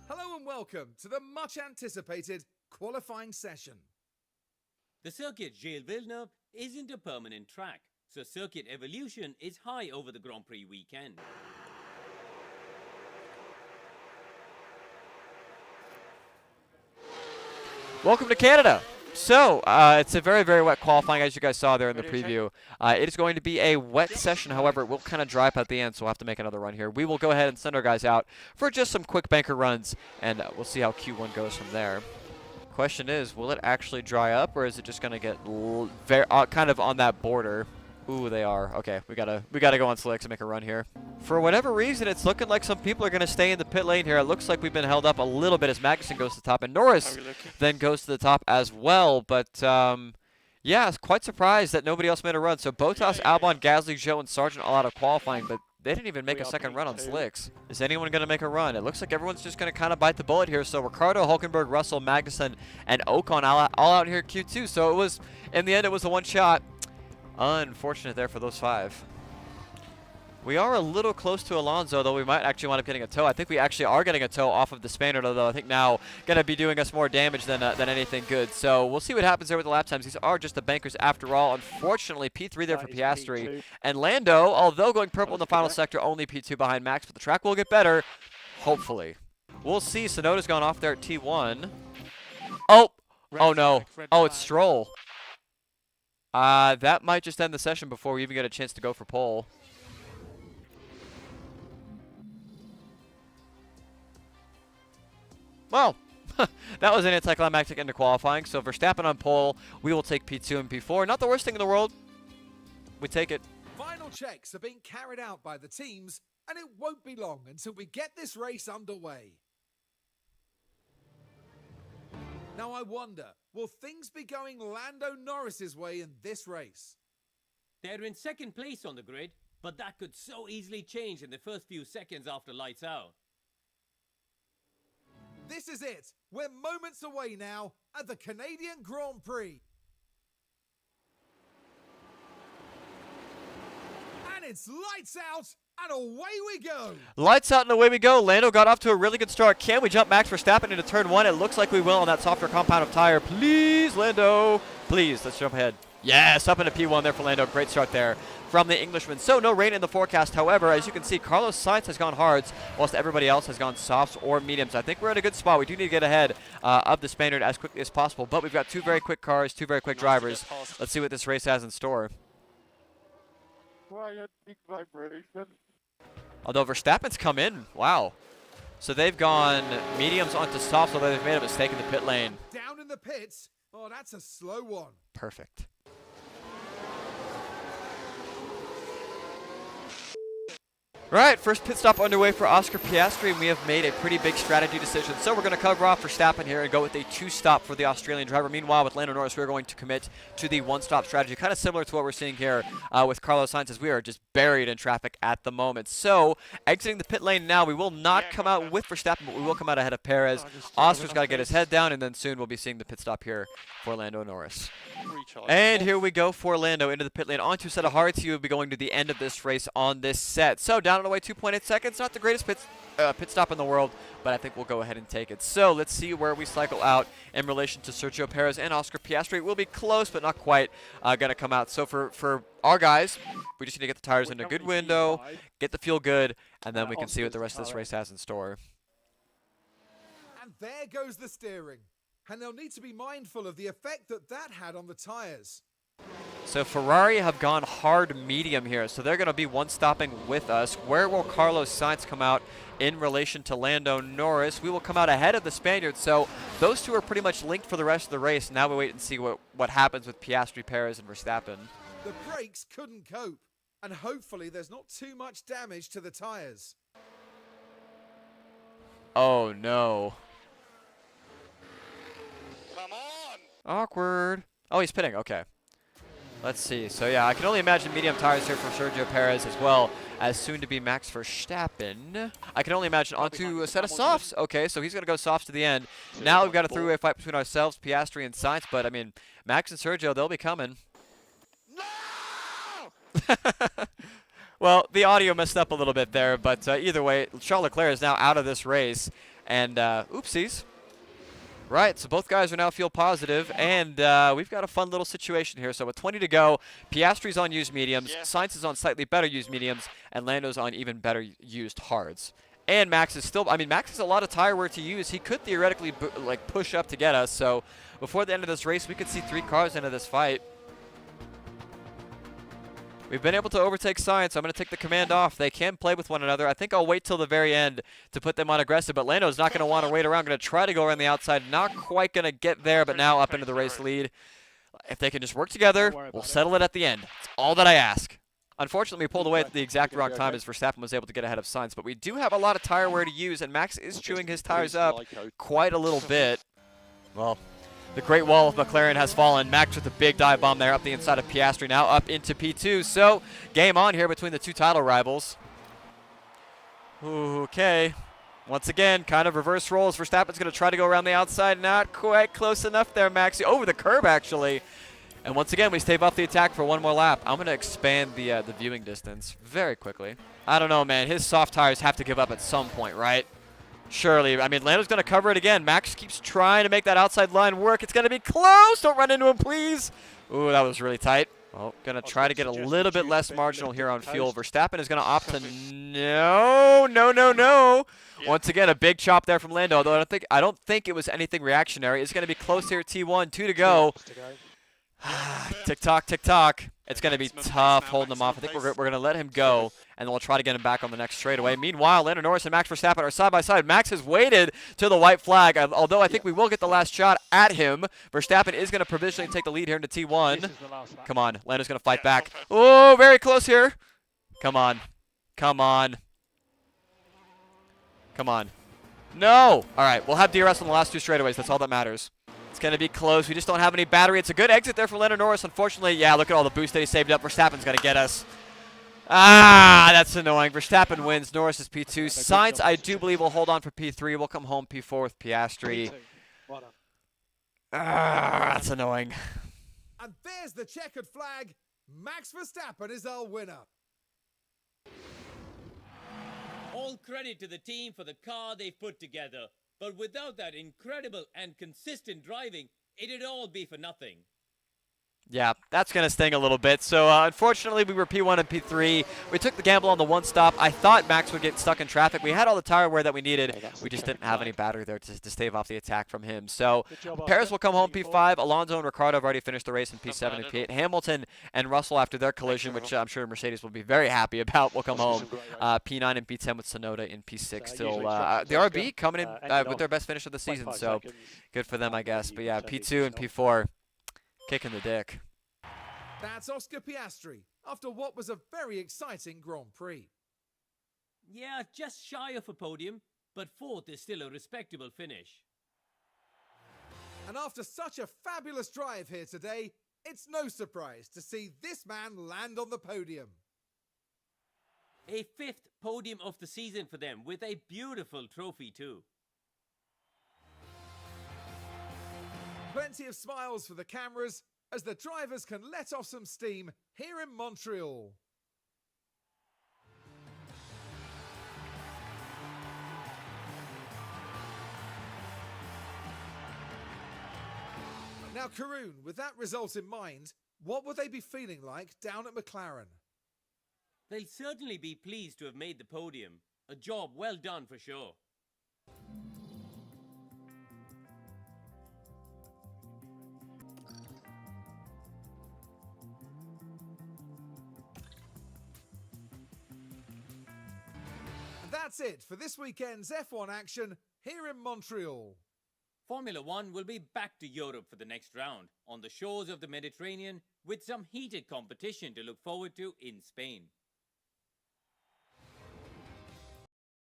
Hello and welcome to the much anticipated qualifying session. The circuit Gilles Villeneuve isn't a permanent track, so circuit evolution is high over the Grand Prix weekend. Welcome to Canada. So, it's a very, very wet qualifying, as you guys saw there in the preview. It is going to be a wet session, however, it will kind of dry up at the end, so we'll have to make another run here. We will go ahead and send our guys out for just some quick banker runs, and we'll see how Q1 goes from there. Question is, will it actually dry up, or is it just going to get very, kind of on that border? Ooh, they are. Okay, we gotta go on slicks and make a run here. For whatever reason, it's looking like some people are going to stay in the pit lane here. It looks like we've been held up a little bit as Magnussen goes to the top, and Norris then goes to the top as well. But, yeah, it's quite surprised that nobody else made a run. So Bottas, Albon, Gasly, Zhou, and Sargent all out of qualifying, but they didn't even make a second run on slicks. Is anyone going to make a run? It looks like everyone's just going to kind of bite the bullet here. So Ricardo, Hulkenberg, Russell, Magnussen, and Ocon all out here at Q2. So it was, in the end, it was a one shot. Unfortunate there for those five. We are a little close to Alonso, though we might actually wind up getting a tow. I think we actually are getting a tow off of the Spaniard, although I think now going to be doing us more damage than anything good. So we'll see what happens there with the lap times. These are just the bankers after all. Unfortunately, P3 there for Piastri. And Lando, although going purple in the final sector, only P2 behind Max, but the track will get better, hopefully. We'll see. Sonoda's gone off there at T1. Oh no. Oh, it's Stroll. That might just end the session before we even get a chance to go for pole. Well, that was an anticlimactic end to qualifying. So Verstappen on pole, we will take P2 and P4. Not the worst thing in the world. We take it. Final checks are being carried out by the teams, and it won't be long until we get this race underway. Now I wonder, will things be going Lando Norris's way in this race? They're in second place on the grid, but that could so easily change in the first few seconds after lights out. This is it. We're moments away now at the Canadian Grand Prix. And it's lights out, and away we go. Lights out and away we go. Lando got off to a really good start. Can we jump Max Verstappen into turn one? It looks like we will on that softer compound of tire. Please, Lando. Please, let's jump ahead. Yes, up into P1 there for Lando. Great start there from the Englishman. So no rain in the forecast. However, as you can see, Carlos Sainz has gone hards, whilst everybody else has gone softs or mediums. I think we're in a good spot. We do need to get ahead of the Spaniard as quickly as possible. But we've got two very quick cars, two very quick drivers. Let's see what this race has in store. Quiet, big vibration. Although Verstappen's come in. Wow. So they've gone mediums onto softs, although they've made a mistake in the pit lane. Down in the pits. Oh, that's a slow one. Perfect. Right, first pit stop underway for Oscar Piastri, and we have made a pretty big strategy decision. So we're going to cover off Verstappen here and go with a two-stop for the Australian driver. Meanwhile, with Lando Norris, we're going to commit to the one-stop strategy, kind of similar to what we're seeing here with Carlos Sainz, as we are just buried in traffic at the moment. So, exiting the pit lane now, we will not come out with Verstappen, but we will come out ahead of Perez. Oscar's got to get his head down, and then soon we'll be seeing the pit stop here for Lando Norris. And here we go for Lando into the pit lane. On to a set of hards. He will be going to the end of this race on this set. So down and away 2.8 seconds. Not the greatest pit stop in the world, but I think we'll go ahead and take it. So let's see where we cycle out in relation to Sergio Perez and Oscar Piastri. It will be close, but not quite going to come out. So for our guys, we just need to get the tires in a good window, get the fuel good, and then we can see what the rest of this race has in store. And there goes the steering. And they'll need to be mindful of the effect that had on the tires. So Ferrari have gone hard medium here, so they're going to be one-stopping with us. Where will Carlos Sainz come out in relation to Lando Norris? We will come out ahead of the Spaniard, so those two are pretty much linked for the rest of the race. Now we wait and see what happens with Piastri, Perez, and Verstappen. The brakes couldn't cope, and hopefully there's not too much damage to the tires. Oh, no. Come on! Awkward. Oh, he's pitting. Okay. Let's see. So, yeah, I can only imagine medium tires here for Sergio Perez as well as soon-to-be Max Verstappen. I can only imagine onto a set of softs. Okay, so he's going to go softs to the end. Now we've got a three-way fight between ourselves, Piastri, and Sainz. But, I mean, Max and Sergio, they'll be coming. No! Well, the audio messed up a little bit there. But either way, Charles Leclerc is now out of this race. And oopsies. Right, so both guys are now fuel positive, and we've got a fun little situation here. So with 20 to go, Piastri's on used mediums, Sainz is on slightly better used mediums, and Lando's on even better used hards. And Max is still, I mean, Max has a lot of tire wear to use. He could theoretically like push up to get us. So before the end of this race, we could see 3 cars into this fight. We've been able to overtake Sainz. I'm going to take the command off. They can play with one another. I think I'll wait till the very end to put them on aggressive, but Lando's not going to want to wait around. Going to try to go around the outside. Not quite going to get there, but now up into the race lead. If they can just work together, we'll settle it at the end. That's all that I ask. Unfortunately, we pulled away at the exact wrong time as Verstappen was able to get ahead of Sainz, but we do have a lot of tire wear to use, and Max is chewing his tires up quite a little bit. Well, the Great Wall of McLaren has fallen. Max with a big dive bomb there up the inside of Piastri, now up into P2. So, game on here between the 2 title rivals. Okay. Once again, kind of reverse roles. Verstappen's going to try to go around the outside. Not quite close enough there, Max. Over the curb, actually. And once again, we stave off the attack for one more lap. I'm going to expand the viewing distance very quickly. I don't know, man. His soft tires have to give up at some point, right? Surely. I mean, Lando's going to cover it again. Max keeps trying to make that outside line work. It's going to be close. Don't run into him, please. Ooh, that was really tight. Well, going to try to get a little bit less marginal here on fuel. Verstappen is going to opt to no. Once again, a big chop there from Lando. Although I don't think it was anything reactionary. It's going to be close here. T1, 2 to go. Tick tock, tick tock. It's going to be tough holding him off. I think we're going to let him go, and then we'll try to get him back on the next straightaway. Meanwhile, Lando Norris and Max Verstappen are side by side. Max has waited to the white flag, although I think we will get the last shot at him. Verstappen is going to provisionally take the lead here into T1. Come on, Lando's going to fight back. Oh, very close here. Come on. Come on. Come on. No! All right, we'll have DRS on the last 2 straightaways. That's all that matters. It's going to be close. We just don't have any battery. It's a good exit there for Lando Norris. Unfortunately, yeah, look at all the boost that he saved up. Verstappen's going to get us. Ah, that's annoying. Verstappen wins. Norris is P2. Sainz, I do believe, will hold on for P3. We'll come home P4 with Piastri. Ah, that's annoying. And there's the checkered flag. Max Verstappen is our winner. All credit to the team for the car they've put together. But without that incredible and consistent driving, it'd all be for nothing. Yeah, that's going to sting a little bit. So, unfortunately, we were P1 and P3. We took the gamble on the one stop. I thought Max would get stuck in traffic. We had all the tire wear that we needed. We just didn't have any battery there to stave off the attack from him. So, Perez will come home P5. Alonso and Ricciardo have already finished the race in P7 and P8. Hamilton and Russell, after their collision, which I'm sure Mercedes will be very happy about, will come home P9 and P10 with Sonoda in P6. Still, the RB coming in with their best finish of the season. So, good for them, I guess. But, yeah, P2 and P4. Kicking the dick. That's Oscar Piastri after what was a very exciting Grand Prix. Yeah, just shy of a podium, but 4th is still a respectable finish. And after such a fabulous drive here today, it's no surprise to see this man land on the podium. A 5th podium of the season for them with a beautiful trophy too. Plenty of smiles for the cameras as the drivers can let off some steam here in Montreal. Now, Karun, with that result in mind, what would they be feeling like down at McLaren? They'll certainly be pleased to have made the podium. A job well done for sure. That's it for this weekend's F1 action here in Montreal. Formula One will be back to Europe for the next round on the shores of the Mediterranean with some heated competition to look forward to in Spain.